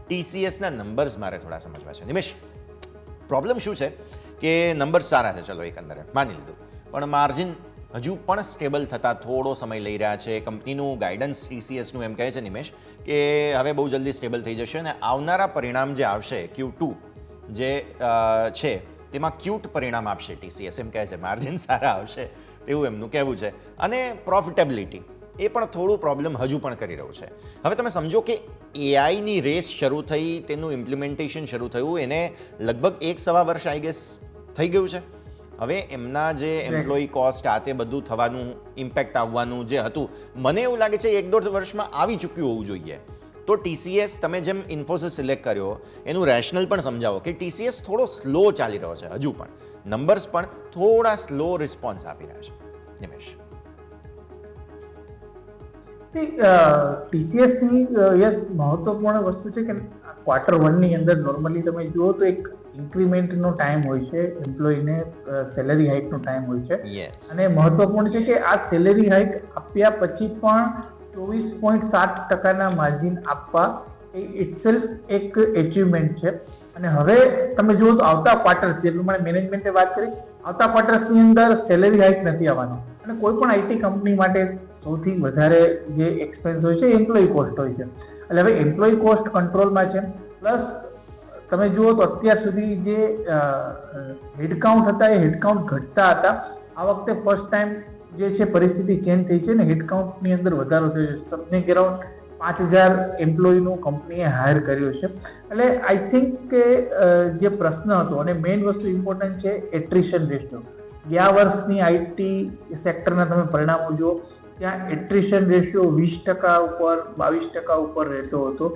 TCSના numbers મારે થોડા સમજવા છે. નિમેશ, પ્રોબ્લેમ શું છે કે નંબર્સ સારા છે, ચલો એકંદરે માની લીધું, પણ માર્જિન હજુ પણ સ્ટેબલ થતાં થોડો સમય લઈ રહ્યા છે. કંપનીનું ગાઈડન્સ TCSનું એમ કહે છે નિમેશ કે હવે બહુ જલ્દી સ્ટેબલ થઈ જશે અને આવનારા પરિણામ જે આવશે Q2 જે છે તેમાં ક્યુટ પરિણામ આપશે TCS એમ કહે છે. માર્જિન સારા આવશે તેવું એમનું કહેવું છે અને પ્રોફિટેબિલિટી એ પણ થોડું પ્રોબ્લેમ હજુ પણ કરી રહ્યું છે. હવે તમે સમજો કે એઆઈની રેસ શરૂ થઈ, તેનું ઇમ્પ્લિમેન્ટેશન શરૂ થયું, એને લગભગ 1-1.25 વર્ષ આઈ ગેસ થઈ ગયું છે. હવે એમના જે એમ્પ્લોયી કોસ્ટ આ તે બધું થવાનું, ઇમ્પેક્ટ આવવાનું જે હતું, મને એવું લાગે છે 1-1.5 વર્ષમાં આવી ચૂક્યું હોવું જોઈએ. તો TCS, તમે જેમ ઇન્ફોસિસ સિલેક્ટ કર્યો એનું રેશનલ પણ સમજાવો કે TCS થોડો સ્લો ચાલી રહ્યો છે, હજુ પણ નંબર્સ પણ થોડા સ્લો રિસ્પોન્સ આપી રહ્યા છે. નિમેશ, TCSની યસ મહત્વપૂર્ણ વસ્તુ છે કે Q1 ની અંદર નોર્મલી તમે જુઓ તો એક ઇન્ક્રીમેન્ટનો ટાઈમ હોય છે, એમ્પ્લોયીને સેલરી હાઇકનો ટાઈમ હોય છે. અને મહત્વપૂર્ણ છે કે આ સેલરી હાઇક આપ્યા પછી પણ 24.7% માર્જિન આપવા એ ઇટસેલ્ફ એક એચિવમેન્ટ છે. અને હવે તમે જુઓ તો આવતા ક્વાર્ટર્સ, જે પ્રમાણે મેનેજમેન્ટે વાત કરી, આવતા ક્વાર્ટર્સની અંદર સેલરી હાઇક નથી આવવાનો. અને કોઈ પણ આઈટી કંપની માટે સૌથી વધારે જે એક્સપેન્સ હોય છે એમ્પ્લોયી કોસ્ટ હોય છે. એટલે હવે એમ્પ્લોયી કોસ્ટ કંટ્રોલમાં છે. પ્લસ તમે જુઓ તો અત્યાર સુધી જે હેડકાઉન્ટ હતા એ હેડકાઉન્ટ ઘટતા હતા. આ વખતે ફર્સ્ટ ટાઈમ જે છે પરિસ્થિતિ ચેન્જ થઈ છે ને હેડકાઉન્ટની અંદર વધારો થયો છે. સમથિંગ અરાઉન્ડ 5,000 એમ્પ્લોયીનું કંપનીએ હાયર કર્યો છે. એટલે આઈ થિંક કે જે પ્રશ્ન હતો અને મેઇન વસ્તુ ઇમ્પોર્ટન્ટ છે એટ્રિશન રેશિયો. ગયા વર્ષની આઈટી સેક્ટરના તમે પરિણામો જુઓ, ત્યાં એટ્રિશન રેશિયો 20% ઉપર 22% ઉપર રહેતો હતો,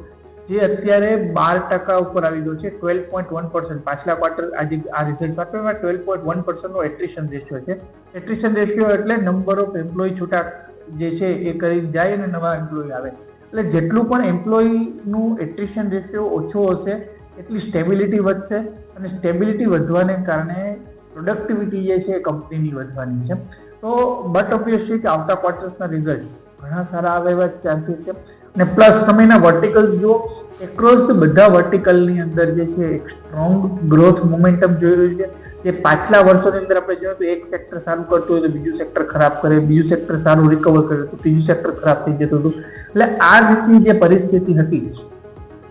જે અત્યારે 12% ઉપર આવી ગયો છે. 12.1%. પાછલા ક્વાર્ટર આજે આ રિઝલ્ટ આપ્યા 12.1% નો એટ્રિશન રેશિયો છે. એટ્રિશન રેશિયો એટલે નંબર ઓફ એમ્પ્લોયી છૂટા જે છે એ કરી જાય અને નવા એમ્પ્લોયી આવે. એટલે જેટલું પણ એમ્પ્લોયીનું એટ્રિશન રેશિયો ઓછો હશે એટલી સ્ટેબિલિટી વધશે અને સ્ટેબિલિટી વધવાને કારણે પ્રોડક્ટિવિટી જે છે એ કંપનીની વધવાની છે. તો બટ ઓબ્વિયસ છે કે આવતા ક્વાર્ટર્સના રિઝલ્ટ ઘણા સારા આવે એવા ચાન્સીસ છે. અને પ્લસ તમે એના વર્ટિકલ્સ જુઓ, એક્રોસ બધા વર્ટિકલની અંદર જે છે એક સ્ટ્રોંગ ગ્રોથ મોમેન્ટમ જોઈ રહ્યું છે. જે પાછલા વર્ષોની અંદર આપણે જોઈએ તો એક સેક્ટર સારું કરતું હોય તો બીજું સેક્ટર ખરાબ કરે, બીજું સેક્ટર સારું રિકવર કરે તો ત્રીજું સેક્ટર ખરાબ થઈ જતું હતું. એટલે આ રીતની જે પરિસ્થિતિ હતી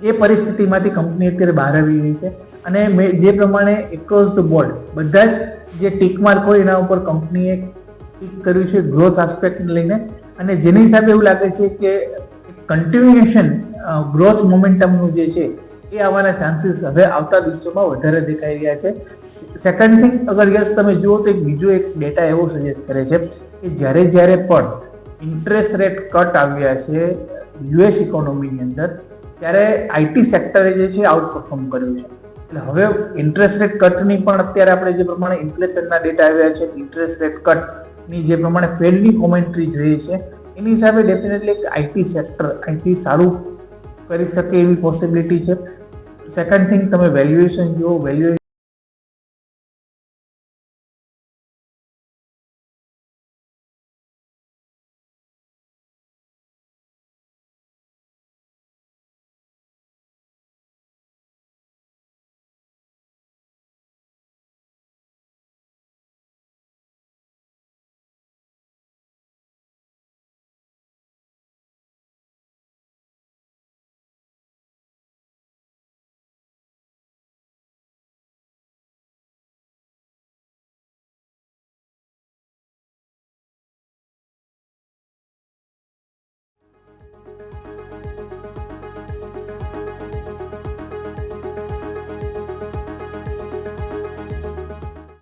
એ પરિસ્થિતિમાંથી કંપની અત્યારે બહાર આવી રહી છે. અને જે પ્રમાણે એક્રોસ ધ બોર્ડ બધા જ જે ટીક માર્ક હોય એના ઉપર કંપનીએ ટીક કર્યું છે ગ્રોથ આસ્પેક્ટને લઈને. અને જેની હિસાબે એવું લાગે છે કે કન્ટિન્યુએશન ગ્રોથ મોમેન્ટમનું જે છે એ આવવાના ચાન્સીસ હવે આવતા દિવસોમાં વધારે દેખાઈ રહ્યા છે. સેકન્ડ થિંગ, અગર યસ તમે જુઓ તો બીજો એક ડેટા એવો સજેસ્ટ કરે છે કે જ્યારે પણ ઇન્ટરેસ્ટ રેટ કટ આવ્યા છે US ઇકોનોમીની અંદર, ત્યારે આઈટી સેક્ટરે જે છે આઉટ પરફોર્મ કર્યું છે. એટલે હવે ઇન્ટરેસ્ટ રેટ કટની પણ અત્યારે આપણે જે પ્રમાણે ઇન્ફ્લેશનના ડેટા આવ્યા છે, ઇન્ટરેસ્ટ રેટ કટની જે પ્રમાણે ફેડની કોમેન્ટ્રી જોઈએ છે, એની હિસાબે ડેફિનેટલી આઈટી સેક્ટર આઈટી સારું કરી શકે એવી પોસિબિલિટી છે. સેકન્ડ થિંગ, તમે વેલ્યુએશન જુઓ, વેલ્યુએશન